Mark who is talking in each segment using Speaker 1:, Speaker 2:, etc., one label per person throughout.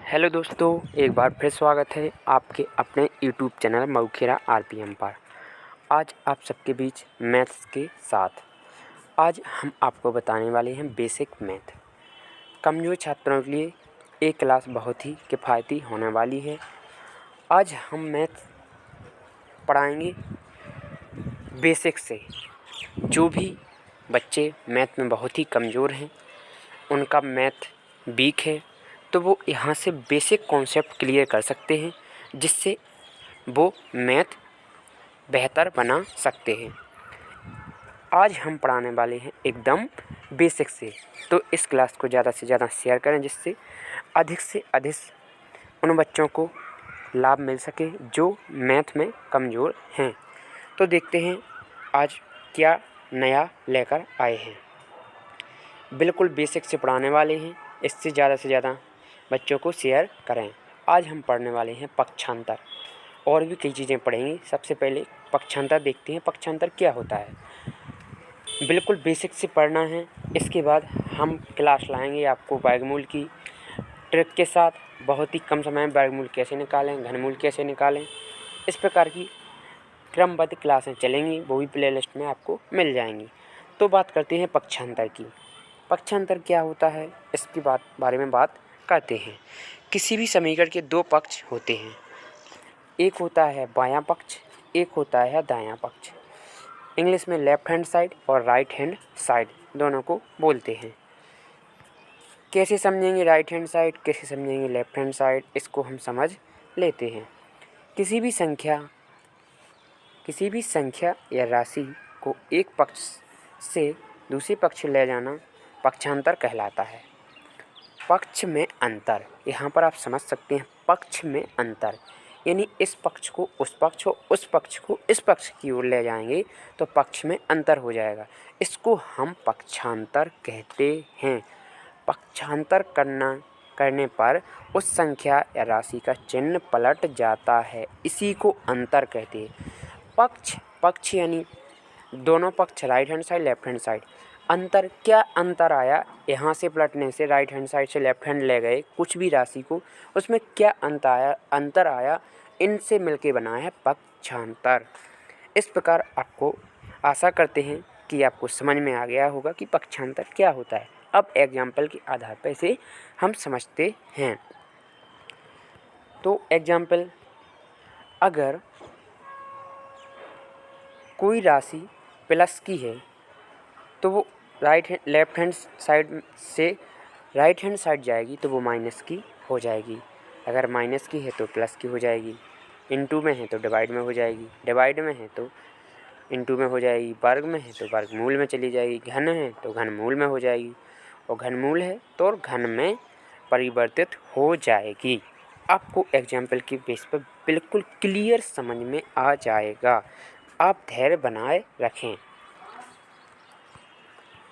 Speaker 1: Hello दोस्तों, एक बार फिर स्वागत है आपके अपने यूट्यूब चैनल मऊखेरा आरपीएम पर। आज आप सबके बीच मैथ्स के साथ आज हम आपको बताने वाले हैं बेसिक मैथ। कमज़ोर छात्रों के लिए एक क्लास बहुत ही किफ़ायती होने वाली है। आज हम मैथ पढ़ाएंगे बेसिक से। जो भी बच्चे मैथ में बहुत ही कमज़ोर हैं, उनका मैथ वीक है, तो वो यहाँ से बेसिक कॉन्सेप्ट क्लियर कर सकते हैं, जिससे वो मैथ बेहतर बना सकते हैं। आज हम पढ़ाने वाले हैं एकदम बेसिक से, तो इस क्लास को ज़्यादा से ज़्यादा शेयर करें, जिससे अधिक से अधिक उन बच्चों को लाभ मिल सके जो मैथ में कमज़ोर हैं। तो देखते हैं आज क्या नया लेकर आए हैं। बिल्कुल बेसिक से पढ़ाने वाले हैं, इससे ज़्यादा से ज़्यादा बच्चों को शेयर करें। आज हम पढ़ने वाले हैं पक्षांतर, और भी कई चीज़ें पढ़ेंगे। सबसे पहले पक्षांतर देखते हैं, पक्षांतर क्या होता है। बिल्कुल बेसिक से पढ़ना है। इसके बाद हम क्लास लाएंगे आपको वर्गमूल की ट्रिक के साथ। बहुत ही कम समय में वर्गमूल कैसे निकालें, घनमूल कैसे निकालें, इस प्रकार की क्रमबद्ध क्लासें चलेंगी, वो भी प्लेलिस्ट में आपको मिल जाएंगी। तो बात करते हैं पक्षांतर की। पक्षांतर क्या होता है, इसकी बारे में बात करते हैं। किसी भी समीकरण के दो पक्ष होते हैं, एक होता है बायां पक्ष, एक होता है दायां पक्ष। इंग्लिश में लेफ्ट हैंड साइड और राइट हैंड साइड दोनों को बोलते हैं। कैसे समझेंगे राइट हैंड साइड, कैसे समझेंगे लेफ्ट हैंड साइड, इसको हम समझ लेते हैं। किसी भी संख्या या राशि को एक पक्ष से दूसरे पक्ष ले जाना पक्षांतर कहलाता है। पक्ष में अंतर, यहाँ पर आप समझ सकते हैं, पक्ष में अंतर यानी इस पक्ष को उस पक्ष और उस पक्ष को इस पक्ष की ओर ले जाएंगे तो पक्ष में अंतर हो जाएगा। इसको हम पक्षांतर कहते हैं। पक्षांतर करने पर उस संख्या या राशि का चिन्ह पलट जाता है, इसी को अंतर कहते हैं। पक्ष यानी दोनों पक्ष, right hand side left hand side. अंतर, क्या अंतर आया यहाँ से पलटने से, राइट हैंड साइड से लेफ्ट हैंड ले गए कुछ भी राशि को, उसमें क्या अंतर आया, इनसे मिलके बना है पक्षांतर। इस प्रकार आपको आशा करते हैं कि आपको समझ में आ गया होगा कि पक्षांतर क्या होता है। अब एग्जाम्पल के आधार पर इसे हम समझते हैं। तो एग्जाम्पल, अगर कोई राशि प्लस की है तो वो लेफ्ट हैंड साइड से राइट हैंड साइड जाएगी तो वो माइनस की हो जाएगी। अगर माइनस की है तो प्लस की हो जाएगी। इनटू में है तो डिवाइड में हो जाएगी, डिवाइड में है तो इनटू में हो जाएगी, वर्ग में है तो वर्गमूल में चली जाएगी, घन है तो घनमूल में हो जाएगी, और घनमूल है तो घन में परिवर्तित हो जाएगी। आपको एग्जाम्पल की बेस पर बिल्कुल क्लियर समझ में आ जाएगा। आप धैर्य बनाए रखें।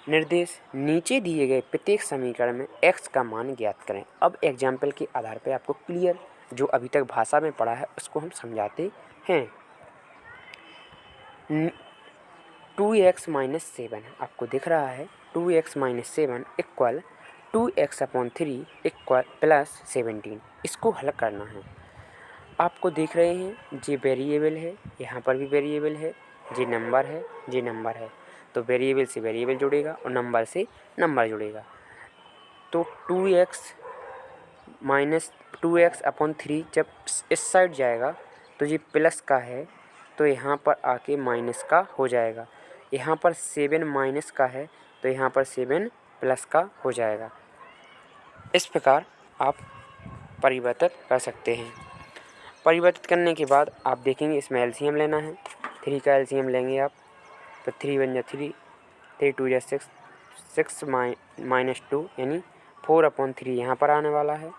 Speaker 1: निर्देश, नीचे दिए गए प्रत्येक समीकरण में x का मान ज्ञात करें। अब एग्जाम्पल के आधार पर आपको क्लियर जो अभी तक भाषा में पढ़ा है उसको हम समझाते हैं। 2x माइनस 7 आपको दिख रहा है, 2x minus 7 equal 2x/3 equal plus 17। इसको हल करना है। आपको देख रहे हैं ये वेरिएबल है, यहाँ पर भी वेरिएबल है, ये नंबर है, ये नंबर है, तो वेरिएबल से वेरिएबल जुड़ेगा और नंबर से नंबर जुड़ेगा। तो 2x/3 जब इस साइड जाएगा तो ये प्लस का है, तो यहाँ पर आके माइनस का हो जाएगा। यहाँ पर 7 माइनस का है तो यहाँ पर 7 प्लस का हो जाएगा। इस प्रकार आप परिवर्तित कर सकते हैं। परिवर्तित करने के बाद आप देखेंगे इसमें एलसीएम लेना है। 3 का एलसीएम लेंगे आप तो 3 बन जाए 3, 3 2 6, 6 माइनस 2 यानी 4/3 यहाँ पर आने वाला है।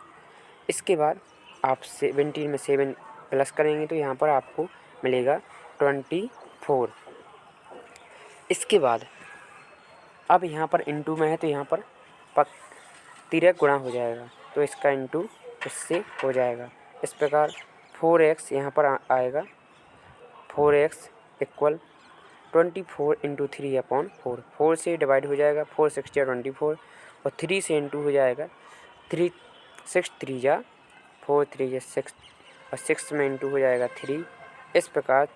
Speaker 1: इसके बाद आप 17 में 7 प्लस करेंगे तो यहाँ पर आपको मिलेगा 24। इसके बाद अब यहाँ पर इनटू में है तो यहाँ पर तिरक गुणा हो जाएगा, तो इसका इनटू इससे हो जाएगा। इस प्रकार 4x यहाँ पर आएगा, 4x इक्वल 24 × 3/4। 4 से डिवाइड हो जाएगा, 4 6 जा 24, और 3 से इनटू हो जाएगा, 3 6 3 जा 4 3 या 6 और 6 में इंटू हो जाएगा 3। इस प्रकार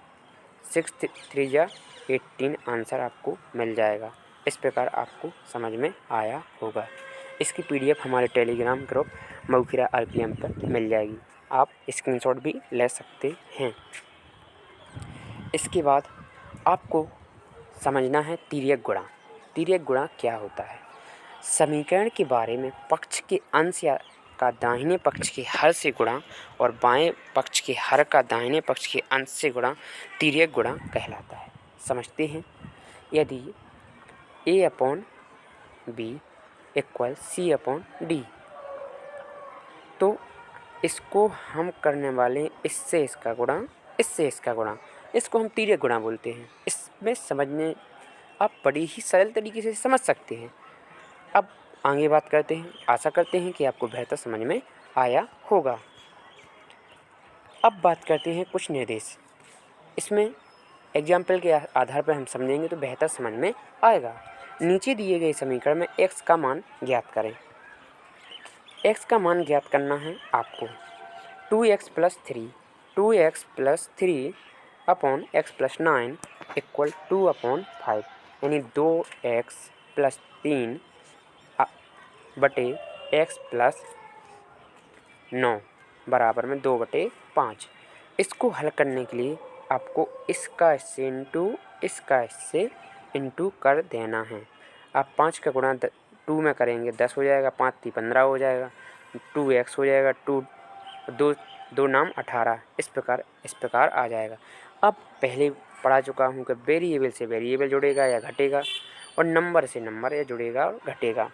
Speaker 1: 6 3 या 18 आंसर आपको मिल जाएगा। इस प्रकार आपको समझ में आया होगा। इसकी PDF हमारे टेलीग्राम ग्रुप मऊखिरा RPM पर मिल जाएगी, आप स्क्रीनशॉट भी ले सकते हैं। इसके बाद आपको समझना है तिर्यक गुणा। तिर्यक गुणा क्या होता है? समीकरण के बारे में पक्ष के अंश या का दाहिने पक्ष के हर से गुणा और बाएं पक्ष के हर का दाहिने पक्ष के अंश से गुणा तिर्यक गुणा कहलाता है। समझते हैं। यदि A/B = C/D, तो इसको हम करने वाले इससे इसका गुणा, इससे इसका गुणा, इसको हम तिर्यक गुणा बोलते हैं। इसमें समझने आप बड़ी ही सरल तरीके से समझ सकते हैं। अब आगे बात करते हैं। आशा करते हैं कि आपको बेहतर समझ में आया होगा। अब बात करते हैं कुछ निर्देश। इसमें एग्जाम्पल के आधार पर हम समझेंगे तो बेहतर समझ में आएगा। नीचे दिए गए समीकरण में x का मान ज्ञात करें। x का मान ज्ञात करना है आपको। 2x + 3 अपॉन x + 9 = 2/5, यानी 2x + 3 बटे x + 9 बराबर में 2/5। इसको हल करने के लिए आपको इसका इससे इंटू, इसका इससे इंटू कर देना है। आप 5 का गुणा 2 में करेंगे 10 हो जाएगा, 5 × 3 = 15 हो जाएगा, 2x हो जाएगा, 2 नाम 18। इस प्रकार आ जाएगा। अब पहले पढ़ा चुका हूँ कि वेरिएबल से वेरिएबल जुड़ेगा या घटेगा, और नंबर से नंबर या जुड़ेगा और घटेगा।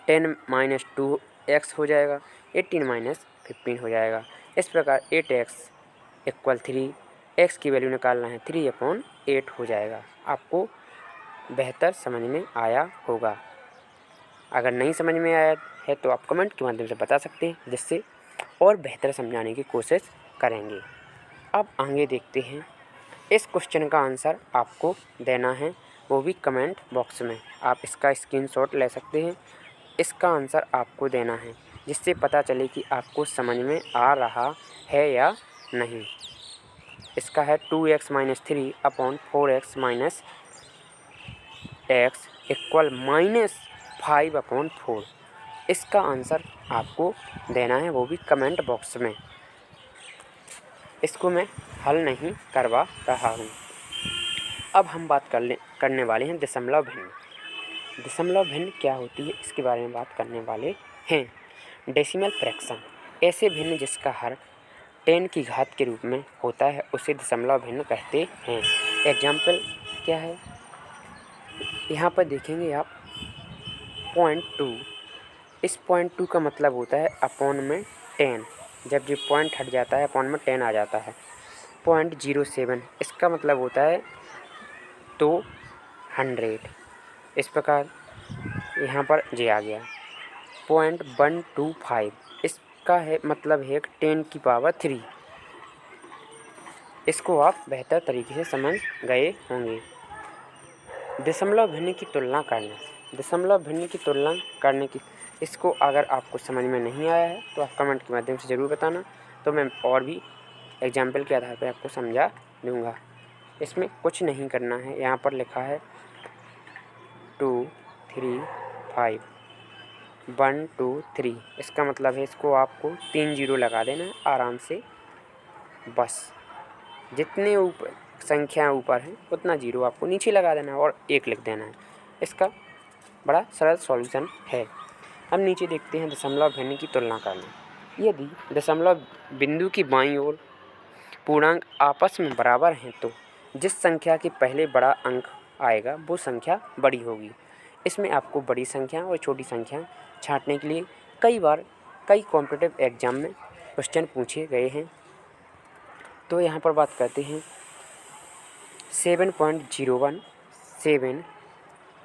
Speaker 1: 10 - 2x हो जाएगा, 18 - 15 हो जाएगा। इस प्रकार 8x = 3, x की वैल्यू निकालना है, 3/8 हो जाएगा। आपको बेहतर समझ में आया होगा। अगर नहीं समझ में आया है तो आप कमेंट के माध्यम से बता सकते हैं, जिससे और बेहतर समझाने की कोशिश करेंगे। अब आगे देखते हैं। इस क्वेश्चन का आंसर आपको देना है, वो भी कमेंट बॉक्स में। आप इसका स्क्रीनशॉट ले सकते हैं। इसका आंसर आपको देना है, जिससे पता चले कि आपको समझ में आ रहा है या नहीं। इसका है 2x - 3 अपॉन 4x - x = -5/4। इसका आंसर आपको देना है, वो भी कमेंट बॉक्स में। इसको मैं हल नहीं करवा रहा हूँ। अब हम बात करने वाले हैं दशमलव भिन्न। दशमलव भिन्न क्या होती है, इसके बारे में बात करने वाले हैं। डेसिमल फ्रैक्शन, ऐसे भिन्न जिसका हर 10 की घात के रूप में होता है, उसे दशमलव भिन्न कहते हैं। एग्जाम्पल क्या है, यहाँ पर देखेंगे आप 0.2। इस 0.2 का मतलब होता है अपॉन में 10। जब ये पॉइंट हट जाता है अपॉन में 10 आ जाता है। 0.07, इसका मतलब होता है 200। इस प्रकार यहाँ पर जे आ गया। 0.125, इसका है मतलब है 10⁻3। इसको आप बेहतर तरीके से समझ गए होंगे। दशमलव भिन्न की तुलना करना। दशमलव भिन्न की तुलना करने की, इसको अगर आपको समझ में नहीं आया है तो आप कमेंट के माध्यम से ज़रूर बताना, तो मैं और भी एग्जाम्पल के आधार पर आपको समझा दूँगा। इसमें कुछ नहीं करना है। यहाँ पर लिखा है 2 3 5 1 2 3। इसका मतलब है इसको आपको 3 0 लगा देना है आराम से। बस जितने ऊपर संख्या ऊपर है उतना 0 आपको नीचे लगा देना है और 1 लिख देना है। इसका बड़ा सरल सॉल्यूशन है। अब नीचे देखते हैं दशमलव भिन्न की तुलना करना। यदि दशमलव बिंदु की बाईं ओर पूर्णांक आपस में बराबर हैं, तो जिस संख्या के पहले बड़ा अंक आएगा वो संख्या बड़ी होगी। इसमें आपको बड़ी संख्या और छोटी संख्या छांटने के लिए कई कॉम्पिटिटिव एग्जाम में क्वेश्चन पूछे गए हैं। तो यहाँ पर बात करते हैं 7.01 7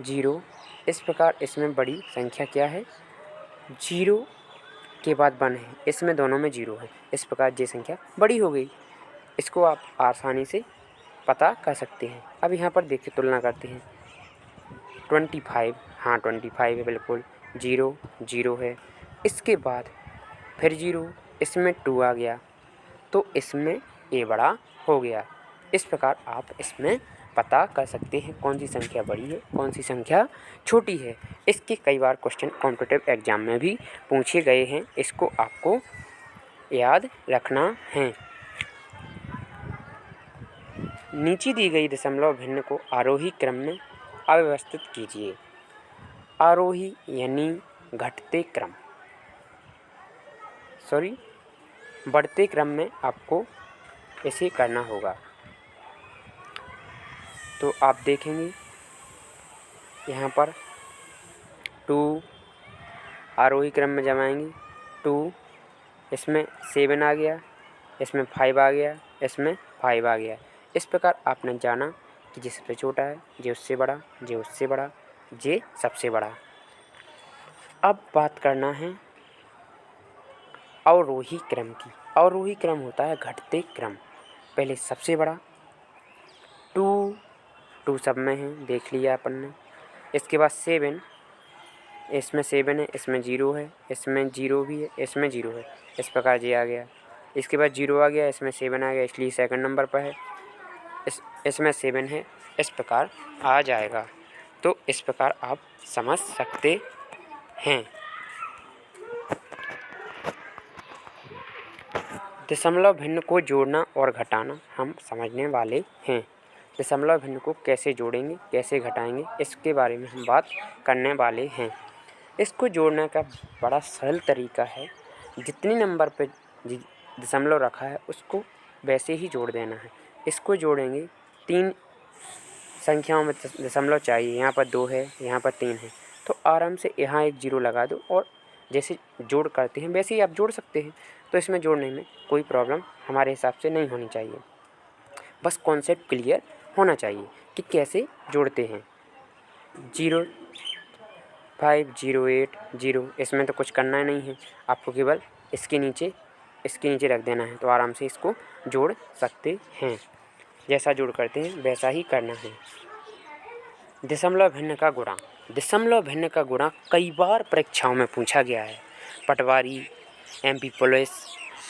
Speaker 1: 0। इस प्रकार इसमें बड़ी संख्या क्या है, 0 के बाद 1 है, इसमें दोनों में 0 है। इस प्रकार ये संख्या बड़ी हो गई। इसको आप आसानी से पता कर सकते हैं। अब यहाँ पर देखिए तुलना करते हैं। 25, हाँ 25 है बिल्कुल। 0 0 है, इसके बाद फिर 0, इसमें 2 आ गया तो इसमें a बड़ा हो गया। इस प्रकार आप इसमें पता कर सकते हैं कौन सी संख्या बड़ी है, कौन सी संख्या छोटी है। इसके कई बार क्वेश्चन कॉम्पिटिटिव एग्जाम में भी पूछे गए हैं, इसको आपको याद रखना है। नीचे दी गई दशमलव भिन्न को आरोही क्रम में अव्यवस्थित कीजिए। आरोही यानी घटते क्रम, बढ़ते क्रम में आपको इसे करना होगा। तो आप देखेंगे यहाँ पर 2 आरोही क्रम में जमाएंगे, 2 इसमें 7 आ गया, इसमें 5 आ गया, इसमें 5 आ गया। इस प्रकार आपने जाना कि जे सबसे छोटा है, जे उससे बड़ा, जे उससे बड़ा, जे सबसे बड़ा। अब बात करना है अवरोही क्रम की। अवरोही क्रम होता है घटते क्रम। पहले सबसे बड़ा 2 सब में है, देख लिया अपन ने। इसके बाद 7, इसमें 7 है, इसमें 0 है, इसमें 0 भी है, इसमें 0 है। इस प्रकार ये आ गया। इसके बाद 0 आ गया, इसमें 7 आ गया, इसलिए सेकंड नंबर पर है। इसमें 7 है, इस प्रकार आ जाएगा। तो इस प्रकार आप समझ सकते हैं। दशमलव भिन्न को जोड़ना और घटाना हम समझने वाले हैं। दशमलव भिन्न को कैसे जोड़ेंगे, कैसे घटाएंगे, इसके बारे में हम बात करने वाले हैं। इसको जोड़ने का बड़ा सरल तरीका है। जितनी नंबर पे दशमलव रखा है उसको वैसे ही जोड़ देना है। इसको जोड़ेंगे, 3 संख्याओं में दशमलव चाहिए। यहाँ पर 2 है, यहाँ पर 3 है, तो आराम से यहाँ एक 0 लगा दो और जैसे जोड़ करते हैं वैसे ही आप जोड़ सकते हैं। तो इसमें जोड़ने में कोई प्रॉब्लम हमारे हिसाब से नहीं होनी चाहिए। बस कॉन्सेप्ट क्लियर होना चाहिए कि कैसे जोड़ते हैं। 0 5 0 8 0, इसमें तो कुछ करना ही नहीं है, आपको केवल इसके नीचे रख देना है, तो आराम से इसको जोड़ सकते हैं। जैसा जोड़ करते हैं वैसा ही करना है। दशमलव भिन्न का गुणा। दशमलव भिन्न का गुणा कई बार परीक्षाओं में पूछा गया है। पटवारी, MP पुलिस,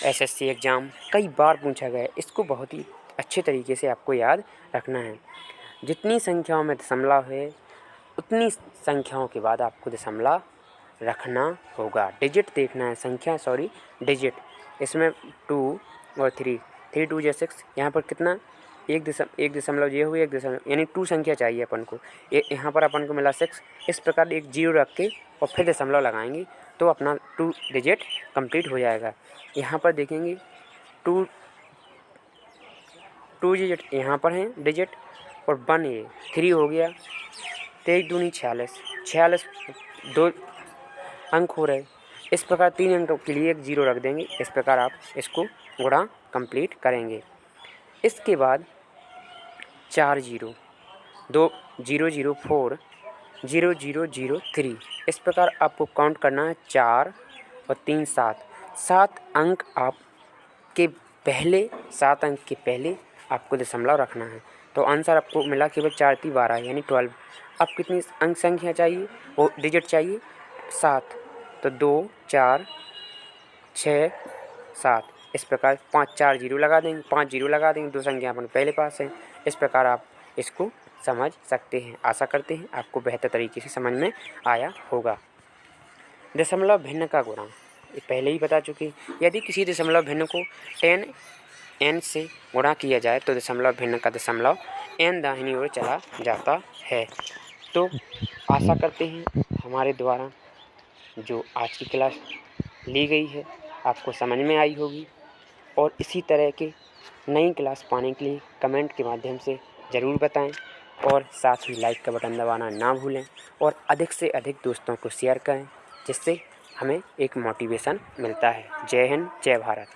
Speaker 1: SSC एग्ज़ाम कई बार पूछा गया है। इसको बहुत ही अच्छे तरीके से आपको याद रखना है। जितनी संख्याओं में दशमलव है उतनी संख्याओं के बाद आपको दशमलव रखना होगा। डिजिट देखना है, डिजिट। इसमें 2 और 3 2 या 6, यहाँ पर कितना, एक दशमलव ये हुई, एक दशमलव यानी 2 संख्या चाहिए अपन को। यहाँ पर अपन को मिला 6। इस प्रकार एक 0 रख के और फिर दशमलव लगाएंगे तो अपना 2 डिजिट कंप्लीट हो जाएगा। यहाँ पर देखेंगे 2 डिजिट यहाँ पर हैं डिजिट, और 1 ये 3 हो गया। 23 दूनी 46 2 अंक हो रहे। इस प्रकार 3 अंकों के लिए एक 0 रख देंगे। इस प्रकार आप इसको गुणा कंप्लीट करेंगे। इसके बाद 4 0 2 0 0 4 0 0 0 3, इस प्रकार आपको काउंट करना है। 4 और 3 7 अंक आपके पहले 7 अंक के पहले आपको दशमलव रखना है। तो आंसर आपको मिला केवल 4 3 12 यानी 12। अब कितनी अंक संख्या चाहिए, वो डिजिट चाहिए 7, तो 2 4 6 7। इस प्रकार 5 4 0 लगा देंगे, 5 0 लगा देंगे, 2 संख्या अपन पहले पास है। इस प्रकार आप इसको समझ सकते हैं। आशा करते हैं आपको बेहतर तरीके से समझ में आया होगा। दशमलव भिन्न का गुणा ये पहले ही बता चुके। यदि किसी दशमलव भिन्न को 10n से गुणा किया जाए तो दशमलव भिन्न का दशमलव n दाहिनी ओर चला जाता है। तो आशा करते हैं हमारे द्वारा जो आज की क्लास ली गई है आपको समझ में आई होगी, और इसी तरह के नई क्लास पाने के लिए कमेंट के माध्यम से ज़रूर बताएं, और साथ ही लाइक का बटन दबाना ना भूलें, और अधिक से अधिक दोस्तों को शेयर करें, जिससे हमें एक मोटिवेशन मिलता है। जय हिंद, जय भारत।